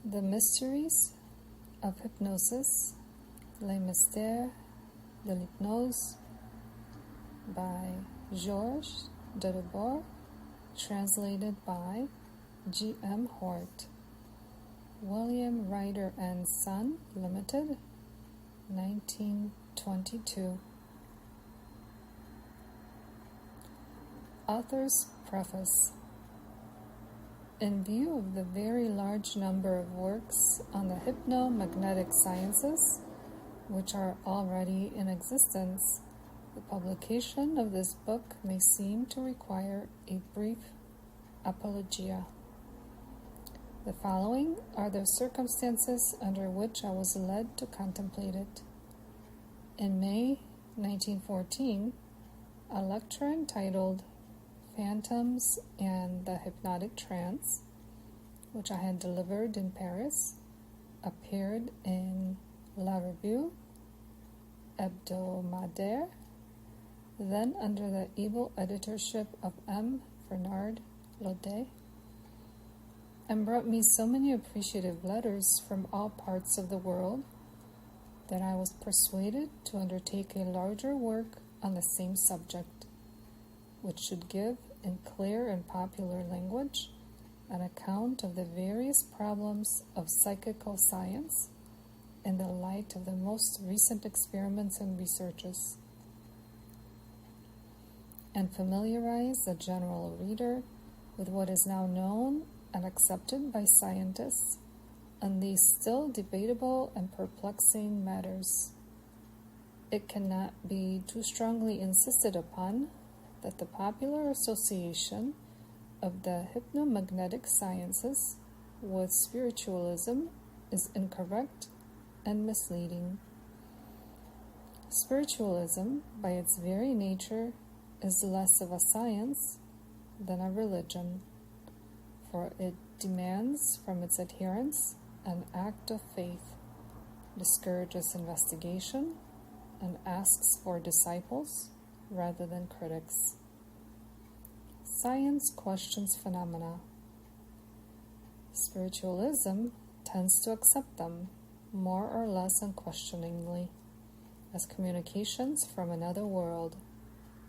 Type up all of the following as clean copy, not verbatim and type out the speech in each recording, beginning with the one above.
The Mysteries of Hypnosis, Les Mystères de l'Hypnose by Georges de Dubor, translated by G.M. Hort, William Ryder and Son, Limited, 1922. Author's Preface. In view of the very large number of works on the hypnomagnetic sciences, which are already in existence, the publication of this book may seem to require a brief apologia. The following are the circumstances under which I was led to contemplate it. In May 1914, a lecture entitled Phantoms and the Hypnotic Trance, which I had delivered in Paris, appeared in La Revue Hebdomadaire, then under the able editorship of M. Bernard Laudet, and brought me so many appreciative letters from all parts of the world that I was persuaded to undertake a larger work on the same subject, which should give, in clear and popular language, an account of the various problems of psychical science in the light of the most recent experiments and researches, and familiarize the general reader with what is now known and accepted by scientists on these still debatable and perplexing matters. It cannot be too strongly insisted upon that the popular association of the hypnomagnetic sciences with spiritualism is incorrect and misleading. Spiritualism, by its very nature, is less of a science than a religion, for it demands from its adherents an act of faith, discourages investigation, and asks for disciples rather than critics. Science questions phenomena. Spiritualism tends to accept them, more or less unquestioningly, as communications from another world,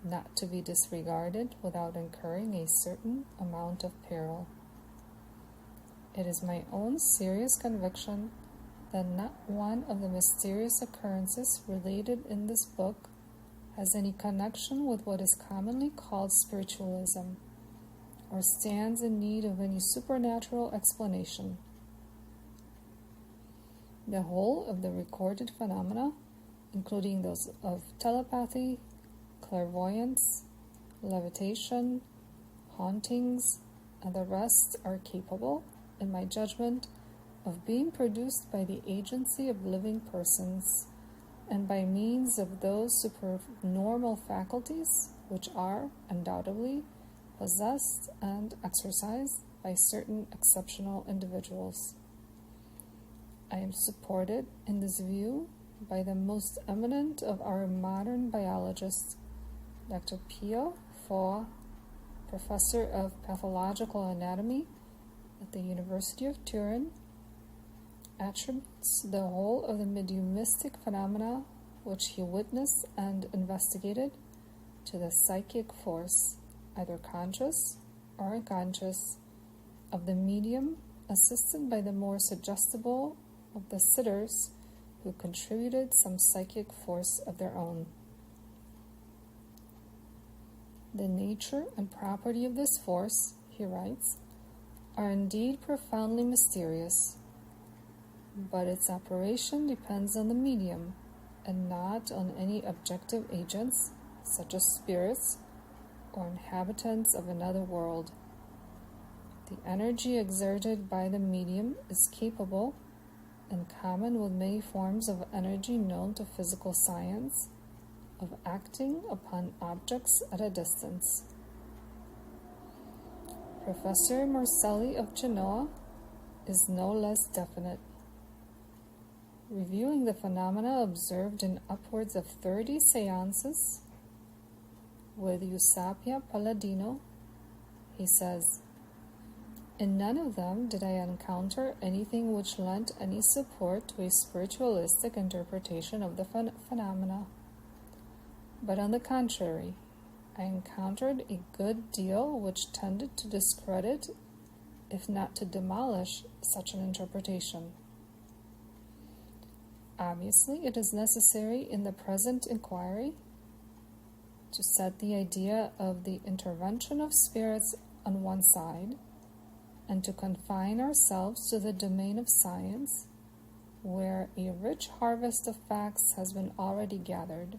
not to be disregarded without incurring a certain amount of peril. It is my own serious conviction that not one of the mysterious occurrences related in this book has any connection with what is commonly called spiritualism, or stands in need of any supernatural explanation. The whole of the recorded phenomena, including those of telepathy, clairvoyance, levitation, hauntings, and the rest, are capable, in my judgment, of being produced by the agency of living persons, and by means of those supernormal faculties which are, undoubtedly, possessed and exercised by certain exceptional individuals. I am supported in this view by the most eminent of our modern biologists, Dr. Pio Faure, professor of pathological anatomy at the University of Turin, attributes the whole of the mediumistic phenomena which he witnessed and investigated to the psychic force, either conscious or unconscious, of the medium, assisted by the more suggestible of the sitters who contributed some psychic force of their own. The nature and property of this force, he writes, are indeed profoundly mysterious, but its operation depends on the medium, and not on any objective agents, such as spirits or inhabitants of another world. The energy exerted by the medium is capable, in common with many forms of energy known to physical science, of acting upon objects at a distance. Professor Marcelli of Genoa is no less definite. Reviewing the phenomena observed in upwards of 30 seances with Eusapia Palladino, he says, In none of them did I encounter anything which lent any support to a spiritualistic interpretation of the phenomena. But on the contrary, I encountered a good deal which tended to discredit, if not to demolish, such an interpretation. Obviously, it is necessary in the present inquiry to set the idea of the intervention of spirits on one side, and to confine ourselves to the domain of science, where a rich harvest of facts has been already gathered,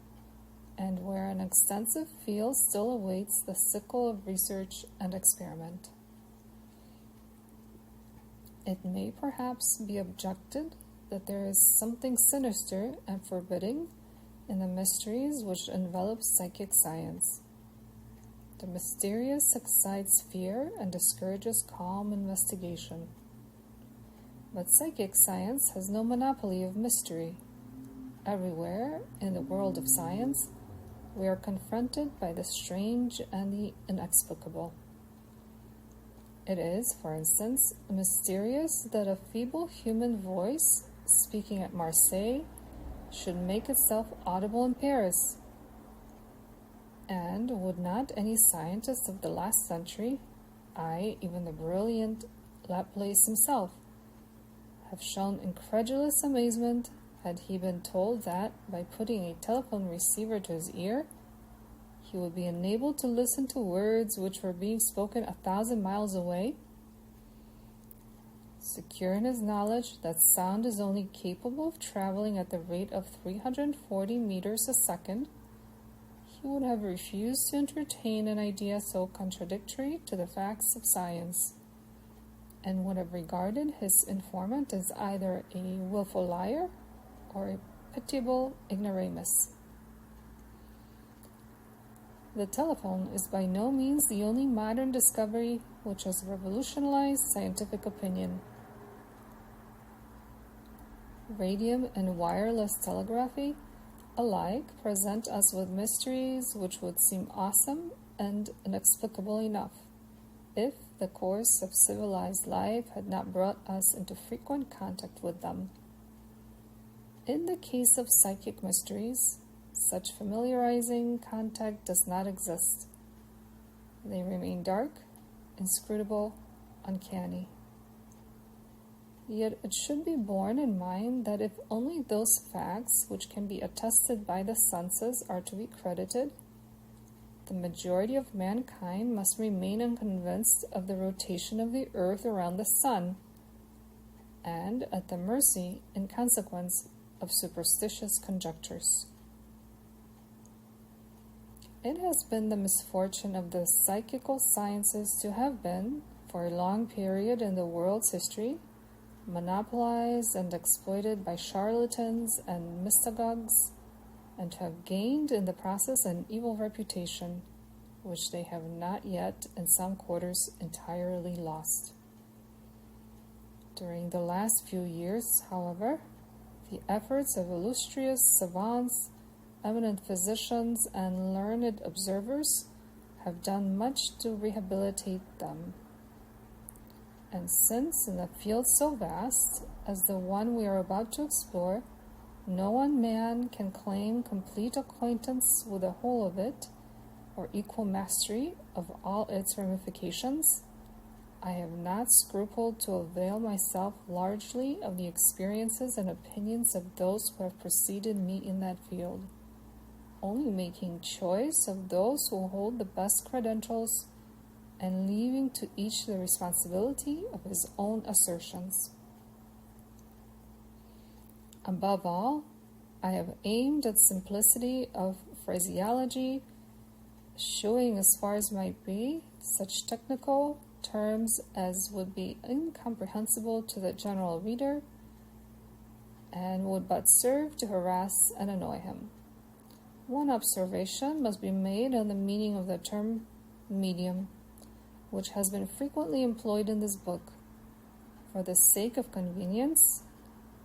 and where an extensive field still awaits the sickle of research and experiment. It may perhaps be objected that there is something sinister and forbidding in the mysteries which envelop psychic science. The mysterious excites fear and discourages calm investigation. But psychic science has no monopoly of mystery. Everywhere in the world of science, we are confronted by the strange and the inexplicable. It is, for instance, mysterious that a feeble human voice speaking at Marseille should make itself audible in Paris. And would not any scientist of the last century, even the brilliant Laplace himself, have shown incredulous amazement had he been told that, by putting a telephone receiver to his ear, he would be enabled to listen to words which were being spoken 1,000 miles away? Secure in his knowledge that sound is only capable of traveling at the rate of 340 meters a second, he would have refused to entertain an idea so contradictory to the facts of science, and would have regarded his informant as either a willful liar or a pitiable ignoramus. The telephone is by no means the only modern discovery which has revolutionized scientific opinion. Radium and wireless telegraphy alike present us with mysteries which would seem awesome and inexplicable enough, if the course of civilized life had not brought us into frequent contact with them. In the case of psychic mysteries, such familiarizing contact does not exist. They remain dark, inscrutable, uncanny. Yet it should be borne in mind that if only those facts which can be attested by the senses are to be credited, the majority of mankind must remain unconvinced of the rotation of the earth around the sun, and at the mercy, in consequence, of superstitious conjectures. It has been the misfortune of the psychical sciences to have been, for a long period in the world's history, monopolized and exploited by charlatans and mystagogues, and to have gained in the process an evil reputation, which they have not yet, in some quarters, entirely lost. During the last few years, however, the efforts of illustrious savants, eminent physicians, and learned observers have done much to rehabilitate them. And since in a field so vast as the one we are about to explore, no one man can claim complete acquaintance with the whole of it, or equal mastery of all its ramifications, I have not scrupled to avail myself largely of the experiences and opinions of those who have preceded me in that field, only making choice of those who hold the best credentials, and leaving to each the responsibility of his own assertions. Above all, I have aimed at simplicity of phraseology, showing as far as might be such technical terms as would be incomprehensible to the general reader and would but serve to harass and annoy him. One observation must be made on the meaning of the term medium, which has been frequently employed in this book, for the sake of convenience,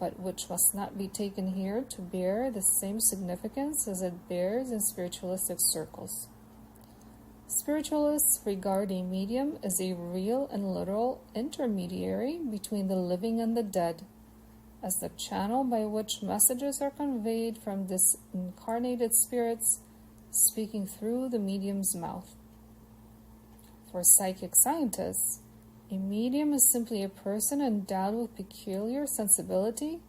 but which must not be taken here to bear the same significance as it bears in spiritualistic circles. Spiritualists regard a medium as a real and literal intermediary between the living and the dead, as the channel by which messages are conveyed from disincarnated spirits speaking through the medium's mouth. For psychic scientists, a medium is simply a person endowed with peculiar sensibility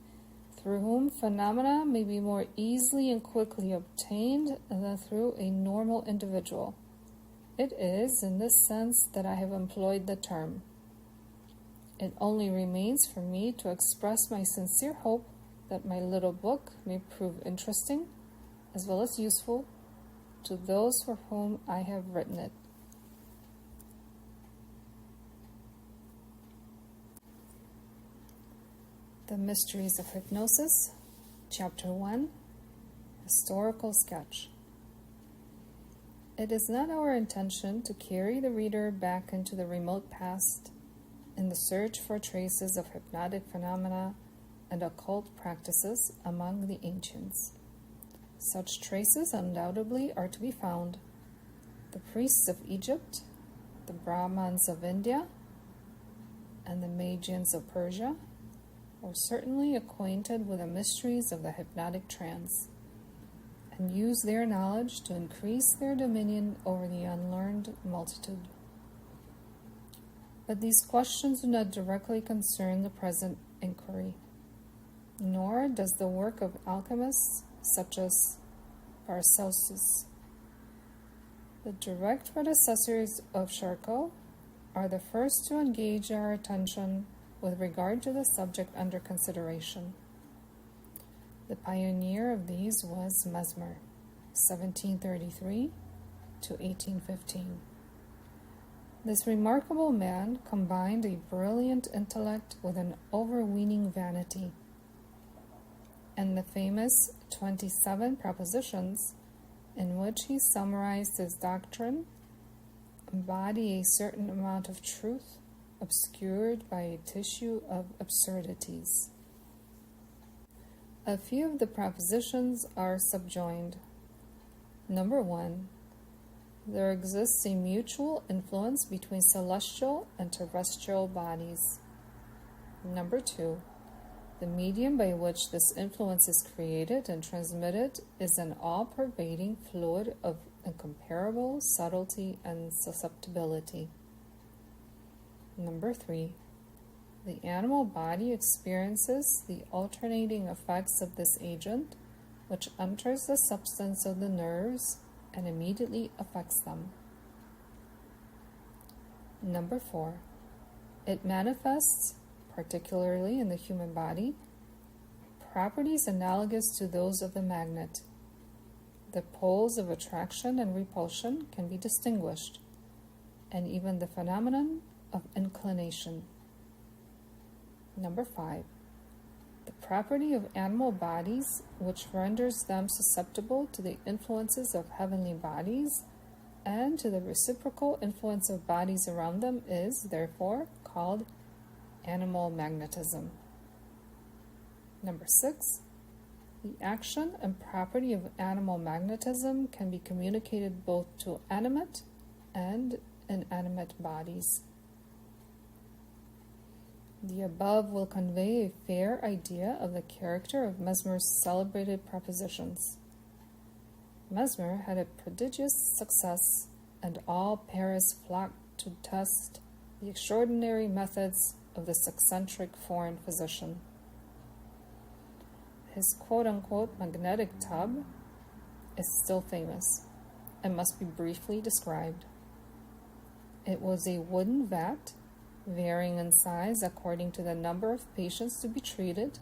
through whom phenomena may be more easily and quickly obtained than through a normal individual. It is in this sense that I have employed the term. It only remains for me to express my sincere hope that my little book may prove interesting as well as useful to those for whom I have written it. The Mysteries of Hypnosis, Chapter 1, Historical Sketch. It is not our intention to carry the reader back into the remote past in the search for traces of hypnotic phenomena and occult practices among the ancients. Such traces undoubtedly are to be found. The priests of Egypt, the Brahmins of India, and the Magians of Persia were certainly acquainted with the mysteries of the hypnotic trance, and used their knowledge to increase their dominion over the unlearned multitude. But these questions do not directly concern the present inquiry, nor does the work of alchemists such as Paracelsus. The direct predecessors of Charcot are the first to engage our attention with regard to the subject under consideration. The pioneer of these was Mesmer, 1733 to 1815. This remarkable man combined a brilliant intellect with an overweening vanity, and the famous 27 propositions in which he summarized his doctrine embody a certain amount of truth obscured by a tissue of absurdities. A few of the propositions are subjoined. Number 1. There exists a mutual influence between celestial and terrestrial bodies. Number 2. The medium by which this influence is created and transmitted is an all-pervading fluid of incomparable subtlety and susceptibility. Number 3. The animal body experiences the alternating effects of this agent, which enters the substance of the nerves and immediately affects them. Number 4. It manifests, particularly in the human body, properties analogous to those of the magnet. The poles of attraction and repulsion can be distinguished, and even the phenomenon of inclination. Number 5. The property of animal bodies, which renders them susceptible to the influences of heavenly bodies and to the reciprocal influence of bodies around them, is, therefore, called animal magnetism. Number 6. The action and property of animal magnetism can be communicated both to animate and inanimate bodies. The above will convey a fair idea of the character of Mesmer's celebrated propositions. Mesmer had a prodigious success, and all Paris flocked to test the extraordinary methods of this eccentric foreign physician. His quote-unquote magnetic tub is still famous and must be briefly described. It was a wooden vat, varying in size according to the number of patients to be treated,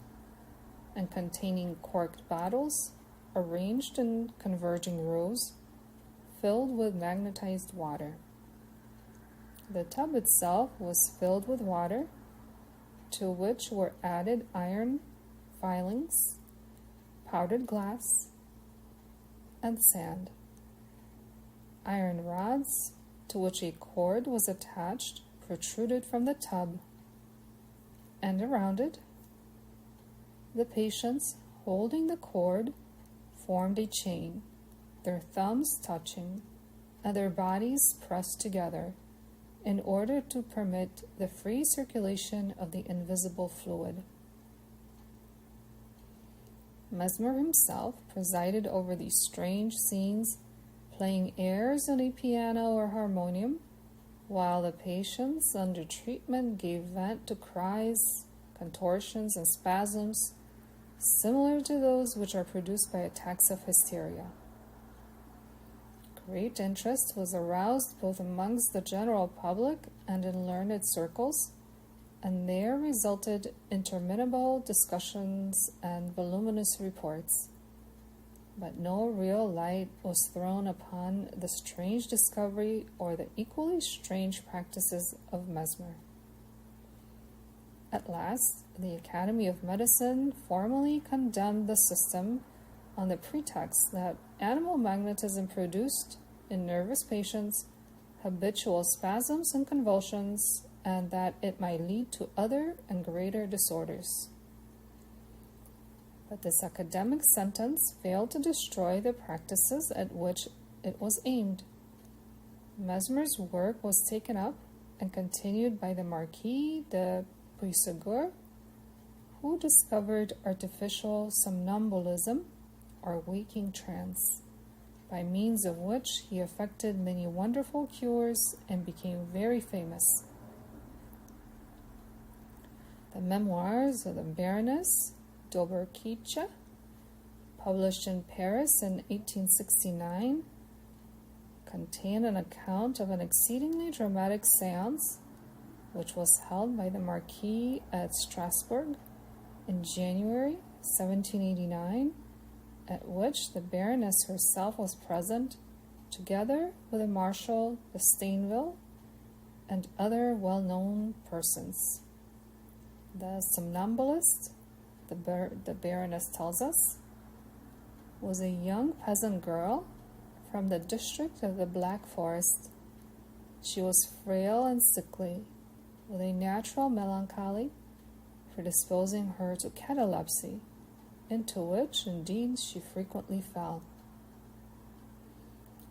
and containing corked bottles arranged in converging rows, filled with magnetized water. The tub itself was filled with water, to which were added iron filings, powdered glass, and sand. Iron rods, to which a cord was attached, protruded from the tub, and around it, the patients, holding the cord, formed a chain, their thumbs touching, and their bodies pressed together in order to permit the free circulation of the invisible fluid. Mesmer himself presided over these strange scenes, playing airs on a piano or harmonium, while the patients under treatment gave vent to cries, contortions, and spasms similar to those which are produced by attacks of hysteria. Great interest was aroused both amongst the general public and in learned circles, and there resulted interminable discussions and voluminous reports. But no real light was thrown upon the strange discovery or the equally strange practices of Mesmer. At last, the Academy of Medicine formally condemned the system on the pretext that animal magnetism produced in nervous patients habitual spasms and convulsions, and that it might lead to other and greater disorders. But this academic sentence failed to destroy the practices at which it was aimed. Mesmer's work was taken up and continued by the Marquis de Puysegur, who discovered artificial somnambulism, or waking trance, by means of which he effected many wonderful cures and became very famous. The memoirs of the Baroness Ch, published in Paris in 1869, contain an account of an exceedingly dramatic séance which was held by the Marquis at Strasbourg in January 1789, at which the Baroness herself was present, together with the Marshal de Stainville and other well-known persons. The somnambulist, the Baroness tells us, was a young peasant girl from the district of the Black Forest. She was frail and sickly, with a natural melancholy predisposing her to catalepsy, into which, indeed, she frequently fell.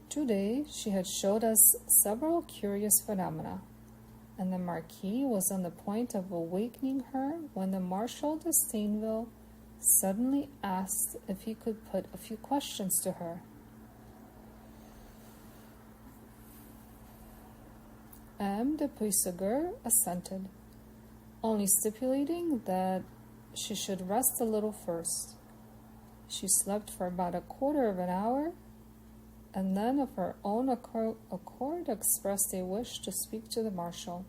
Today, she had showed us several curious phenomena, and the Marquis was on the point of awakening her when the Marshal de Stainville suddenly asked if he could put a few questions to her. M. de Puysegur assented, only stipulating that she should rest a little first. She slept for about a quarter of an hour, and then of her own accord expressed a wish to speak to the Marshal.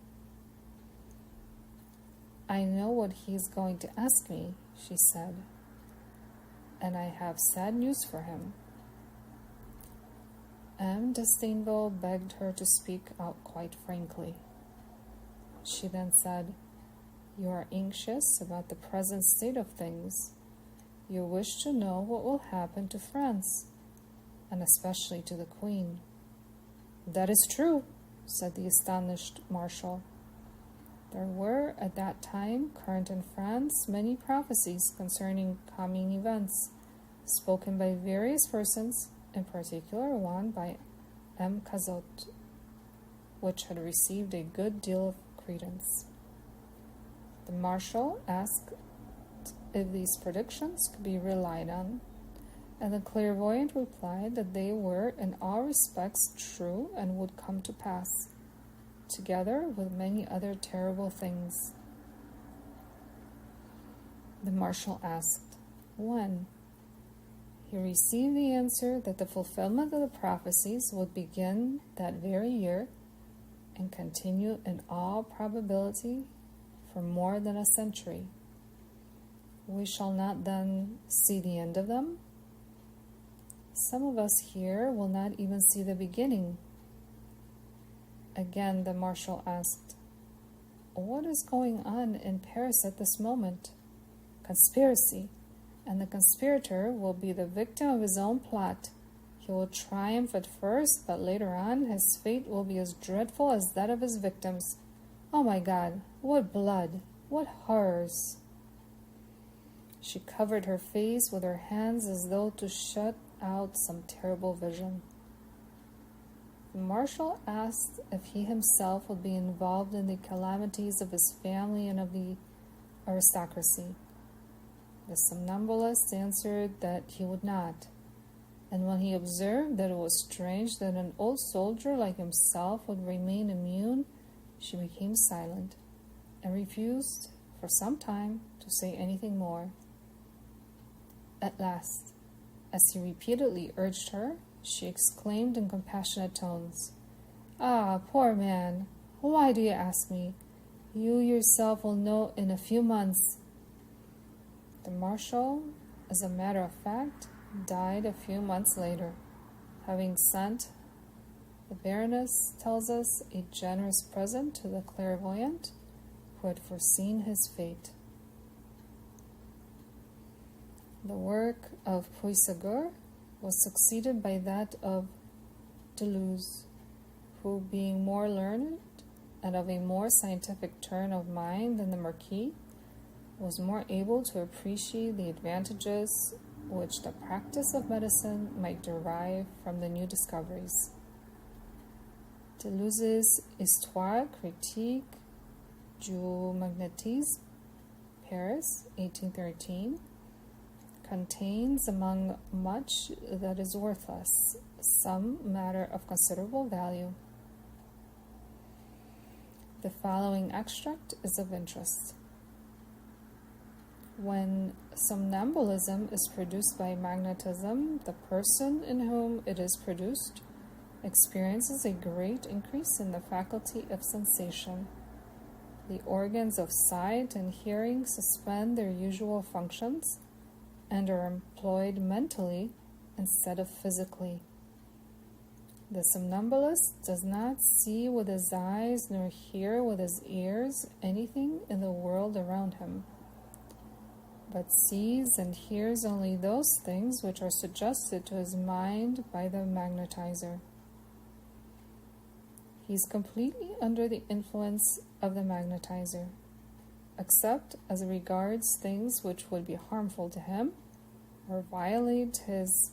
"I know what he is going to ask me," she said, "and I have sad news for him." M. de Stainville begged her to speak out quite frankly. She then said, "You are anxious about the present state of things. You wish to know what will happen to France, and especially to the Queen." "That is true," said the astonished Marshal. There were at that time current in France many prophecies concerning coming events, spoken by various persons, in particular one by M. Cazot, which had received a good deal of credence. The Marshal asked if these predictions could be relied on, and the clairvoyant replied that they were in all respects true and would come to pass, together with many other terrible things. The Marshal asked, "When?" He received the answer that the fulfillment of the prophecies would begin that very year and continue in all probability for more than a century. We shall not then see the end of them. Some of us here will not even see the beginning. Again, the Marshal asked, "What is going on in Paris at this moment?" "Conspiracy, and the conspirator will be the victim of his own plot. He will triumph at first, but later on his fate will be as dreadful as that of his victims. Oh my God, what blood, what horrors!" She covered her face with her hands as though to shut out some terrible vision. The marshal asked if he himself would be involved in the calamities of his family and of the aristocracy. The somnambulist answered that he would not, and when he observed that it was strange that an old soldier like himself would remain immune, she became silent and refused for some time to say anything more. At last, as he repeatedly urged her, she exclaimed in compassionate tones, "Ah, poor man, why do you ask me? You yourself will know in a few months." The marshal, as a matter of fact, died a few months later, having sent, the Baroness tells us, a generous present to the clairvoyant who had foreseen his fate. The work of Puységur was succeeded by that of Deleuze, who, being more learned and of a more scientific turn of mind than the Marquis, was more able to appreciate the advantages which the practice of medicine might derive from the new discoveries. Deleuze's Histoire critique du magnétisme, Paris, 1813, contains, among much that is worthless, some matter of considerable value. The following extract is of interest. When somnambulism is produced by magnetism, the person in whom it is produced experiences a great increase in the faculty of sensation. The organs of sight and hearing suspend their usual functions and are employed mentally instead of physically. The somnambulist does not see with his eyes nor hear with his ears anything in the world around him, but sees and hears only those things which are suggested to his mind by the magnetizer. He is completely under the influence of the magnetizer, except as regards things which would be harmful to him or violate his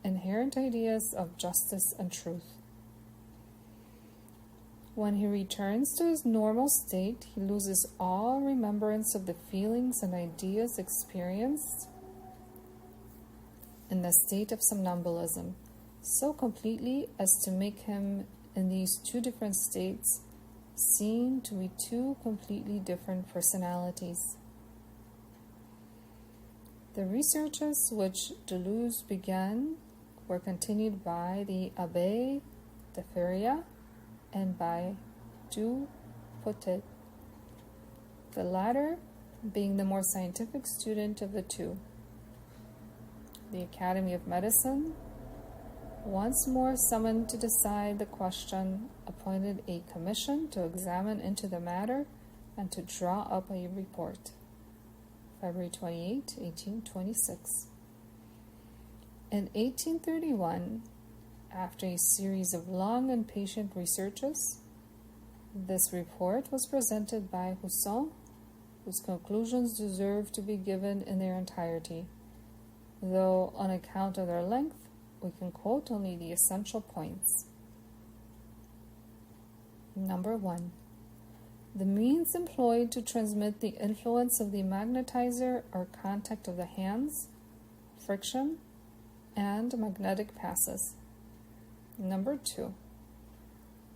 inherent ideas of justice and truth. When he returns to his normal state, he loses all remembrance of the feelings and ideas experienced in the state of somnambulism, so completely as to make him, in these two different states, seem to be two completely different personalities. The researches which Deleuze began were continued by the Abbé de Feria and by Dupotet, the latter being the more scientific student of the two. The Academy of Medicine, once more summoned to decide the question, appointed a commission to examine into the matter and to draw up a report. February 28, 1826. In 1831, after a series of long and patient researches, this report was presented by Husson, whose conclusions deserve to be given in their entirety, though on account of their length, we can quote only the essential points. Number 1. The means employed to transmit the influence of the magnetizer are contact of the hands, friction, and magnetic passes. Number 2.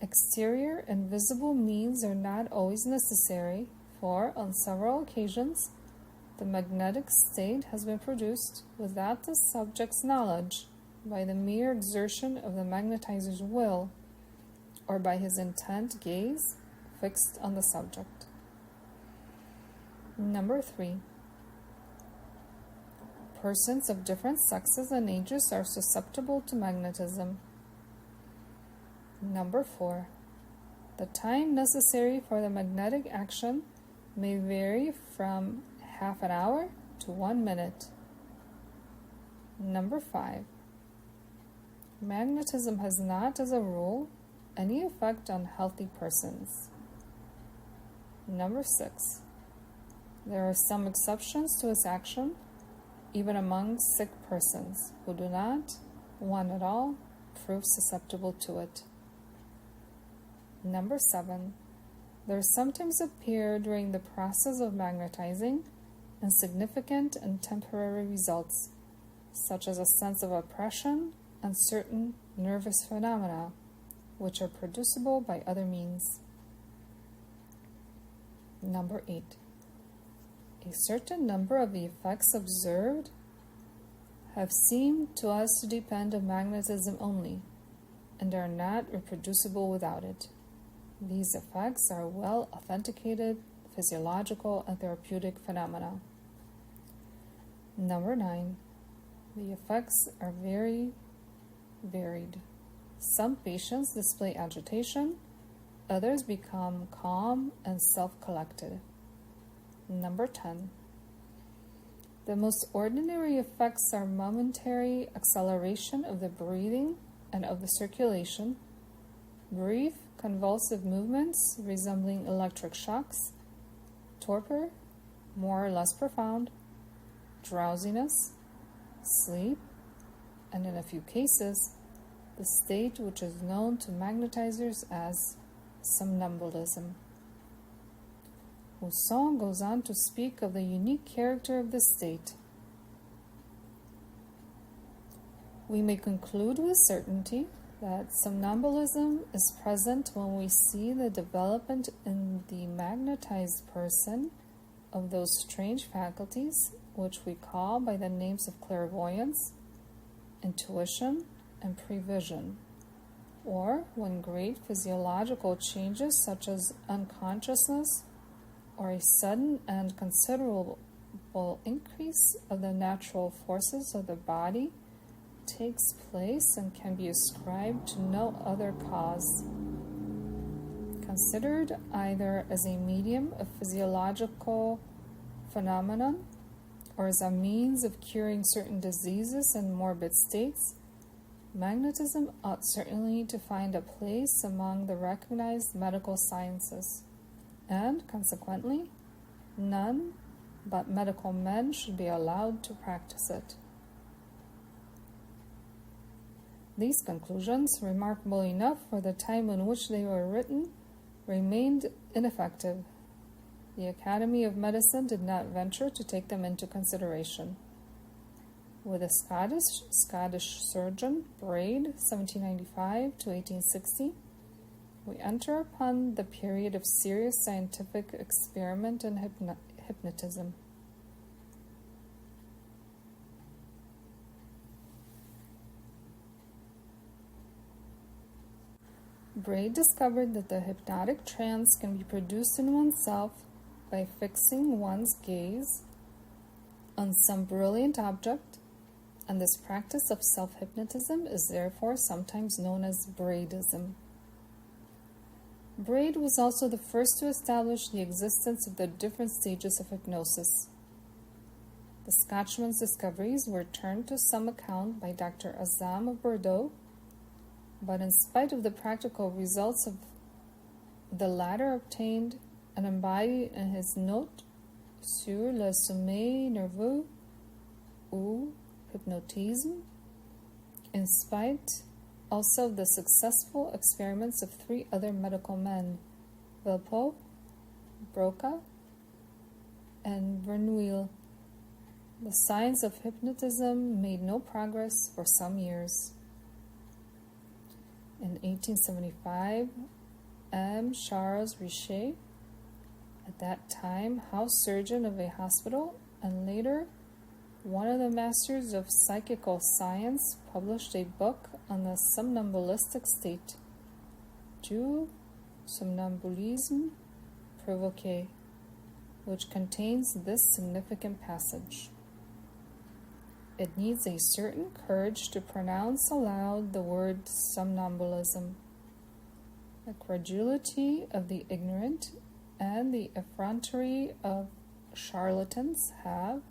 Exterior and visible means are not always necessary, for on several occasions the magnetic state has been produced without the subject's knowledge by the mere exertion of the magnetizer's will or by his intent gaze fixed on the subject. Number 3. Persons of different sexes and ages are susceptible to magnetism. Number 4. The time necessary for the magnetic action may vary from half an hour to 1 minute. Number 5. Magnetism has not, as a rule, any effect on healthy persons. Number 6. There are some exceptions to its action, even among sick persons who do not, one at all, prove susceptible to it. Number 7. There sometimes appear during the process of magnetizing insignificant and temporary results, such as a sense of oppression and certain nervous phenomena, which are producible by other means. Number 8. A certain number of the effects observed have seemed to us to depend on magnetism only, and are not reproducible without it. These effects are well authenticated physiological and therapeutic phenomena. Number 9. The effects are very varied. Some patients display agitation, others become calm and self-collected. Number 10. The most ordinary effects are momentary acceleration of the breathing and of the circulation, brief convulsive movements resembling electric shocks, torpor, more or less profound, drowsiness, sleep, and in a few cases, the state which is known to magnetizers as somnambulism. Husson goes on to speak of the unique character of this state. We may conclude with certainty that somnambulism is present when we see the development in the magnetized person of those strange faculties which we call by the names of clairvoyance, intuition, and prevision, or when great physiological changes such as unconsciousness or a sudden and considerable increase of the natural forces of the body takes place and can be ascribed to no other cause. Considered either as a medium of physiological phenomenon or as a means of curing certain diseases and morbid states, magnetism ought certainly to find a place among the recognized medical sciences, and consequently, none but medical men should be allowed to practice it. These conclusions, remarkable enough for the time in which they were written, remained ineffective. The Academy of Medicine did not venture to take them into consideration. With a Scottish surgeon, Braid, 1795 to 1860, we enter upon the period of serious scientific experiment in hypnotism. Braid discovered that the hypnotic trance can be produced in oneself by fixing one's gaze on some brilliant object, and this practice of self-hypnotism is therefore sometimes known as Braidism. Braid was also the first to establish the existence of the different stages of hypnosis. The Scotchman's discoveries were turned to some account by Dr. Azam of Bordeaux, but in spite of the practical results of the latter obtained and embodied in his Note sur le sommeil nerveux ou hypnotisme, in spite also of the successful experiments of 3 other medical men, Velpeau, Broca, and Verneuil, the science of hypnotism made no progress for some years. In 1875, M. Charles Richet, at that time house surgeon of a hospital and later one of the masters of psychical science, published a book on the somnambulistic state, Du somnambulisme provoqué, which contains this significant passage. It needs a certain courage to pronounce aloud the word somnambulism. The credulity of the ignorant and the effrontery of charlatans have,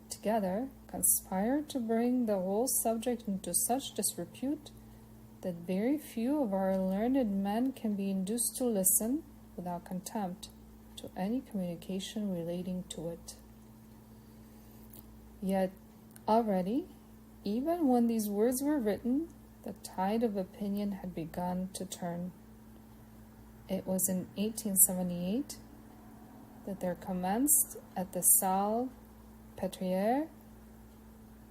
together, conspired to bring the whole subject into such disrepute that very few of our learned men can be induced to listen, without contempt, to any communication relating to it. Yet, already, even when these words were written, the tide of opinion had begun to turn. it was in 1878 that there commenced at the Salle Pétrière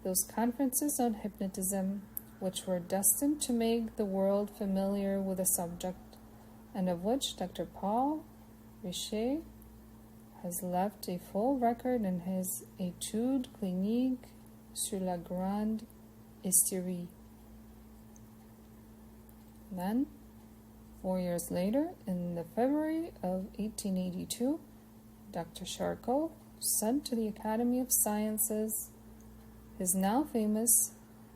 those conferences on hypnotism which were destined to make the world familiar with the subject, and of which Dr. Paul Richer has left a full record in his Études cliniques sur la grande hystérie. Then, 4 years later, in the February of 1882, Dr. Charcot sent to the Academy of Sciences his now famous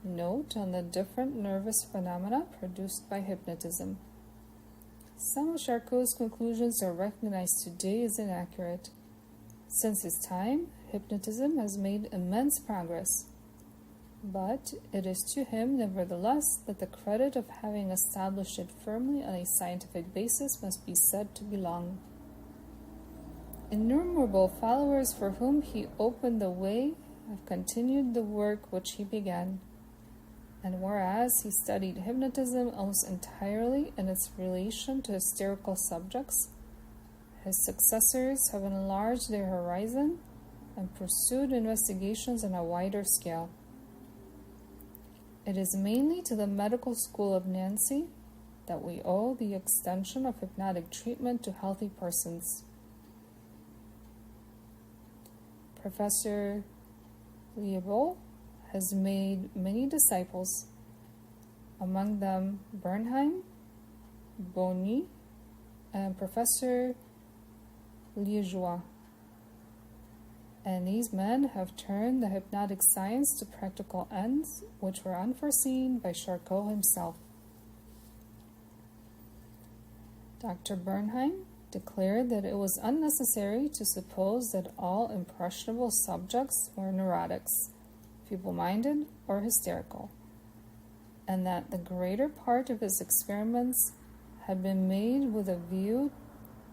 Note on the different nervous phenomena produced by hypnotism. Some of Charcot's conclusions are recognized today as inaccurate. Since his time, hypnotism has made immense progress, but it is to him, nevertheless, that the credit of having established it firmly on a scientific basis must be said to belong. Innumerable followers for whom he opened the way have continued the work which he began, and whereas he studied hypnotism almost entirely in its relation to hysterical subjects, his successors have enlarged their horizon and pursued investigations on a wider scale. It is mainly to the medical school of Nancy that we owe the extension of hypnotic treatment to healthy persons. Professor Liebel has made many disciples, among them Bernheim, Boni, and Professor Liégeois. And these men have turned the hypnotic science to practical ends which were unforeseen by Charcot himself. Dr. Bernheim declared that it was unnecessary to suppose that all impressionable subjects were neurotics, feeble-minded, or hysterical, and that the greater part of his experiments had been made with a view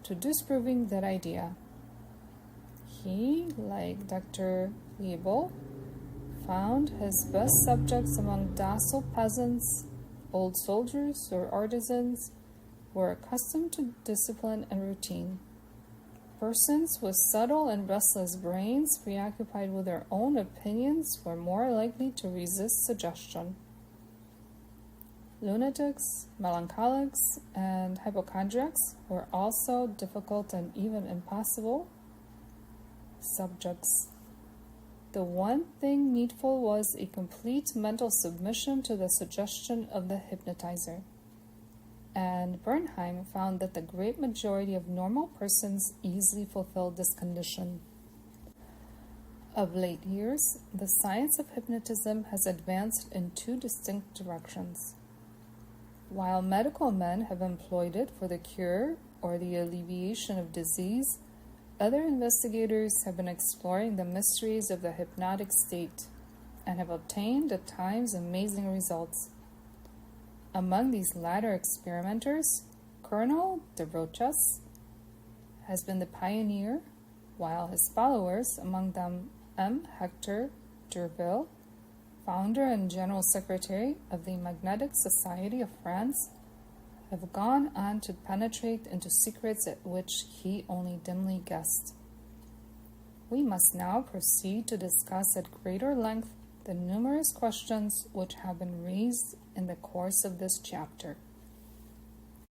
to disproving that idea. He, like Dr. Liebel, found his best subjects among docile peasants, old soldiers, or artisans who were accustomed to discipline and routine. Persons with subtle and restless brains preoccupied with their own opinions were more likely to resist suggestion. Lunatics, melancholics, and hypochondriacs were also difficult and even impossible subjects. The one thing needful was a complete mental submission to the suggestion of the hypnotizer. And Bernheim found that the great majority of normal persons easily fulfilled this condition. Of late years, the science of hypnotism has advanced in two distinct directions. While medical men have employed it for the cure or the alleviation of disease, other investigators have been exploring the mysteries of the hypnotic state and have obtained at times amazing results. Among these latter experimenters, Colonel de Rochas has been the pioneer, while his followers, among them M. Hector d'Urville, founder and general secretary of the Magnetic Society of France, have gone on to penetrate into secrets at which he only dimly guessed. We must now proceed to discuss at greater length the numerous questions which have been raised in the course of this chapter.